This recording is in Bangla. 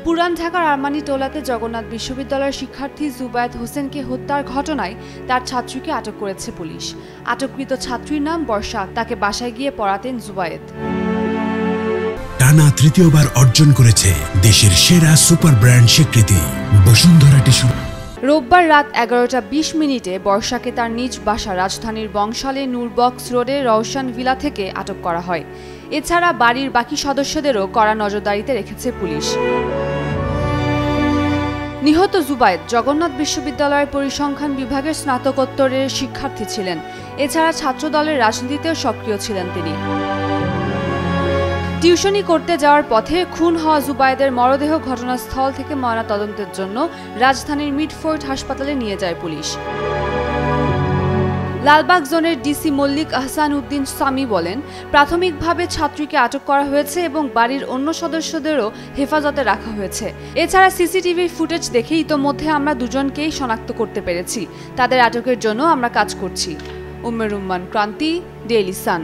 পুরান ঢাকার আরমানি টোলাতে জগন্নাথ বিশ্ববিদ্যালয়ের শিক্ষার্থী জুবায়েদ হোসেনকে হত্যার ঘটনায় তার ছাত্রীকে আটক করেছে পুলিশ। আটককৃত ছাত্রীর নাম বর্ষা। তাকে বাসায় গিয়ে পড়াতেন জুবায়েদ। টানা তৃতীয়বার অর্জন করেছে দেশের সেরা সুপার ব্র্যান্ড স্বীকৃতি বসুন্ধরা টিস্যু। রোববার রাত 11:20 বর্ষাকে তার নিজ বাসা রাজধানীর বংশালে নূরবক্স রোডে রওশন ভিলা থেকে আটক করা হয়। এছাড়া বাড়ির বাকি সদস্যদেরও কড়া নজরদারিতে রেখেছে পুলিশ। নিহত জুবায়েদ জগন্নাথ বিশ্ববিদ্যালয়ের পরিসংখ্যান বিভাগের স্নাতকোত্তরের শিক্ষার্থী ছিলেন। এছাড়া ছাত্রদলের রাজনীতিতেও সক্রিয় ছিলেন তিনি। টিউশনি করতে যাওয়ার পথে খুন হওয়া জুবায়েদের মরদেহ ঘটনাস্থল থেকে ময়নাতদন্তের জন্য রাজধানীর মিডফোর্ট হাসপাতালে নিয়ে যায় পুলিশ। লালবাগ জোনের ডিসি মল্লিক আহসান উদ্দিন সামি বলেন, প্রাথমিকভাবে ছাত্রীকে আটক করা হয়েছে এবং বাড়ির অন্য সদস্যদেরও হেফাজতে রাখা হয়েছে। এছাড়া সিসিটিভির ফুটেজ দেখে ইতোমধ্যে আমরা দুজনকেই শনাক্ত করতে পেরেছি। তাদের আটকের জন্য আমরা কাজ করছি। উম্মে রুম্মান, ক্রান্তি, ডেইলি সান।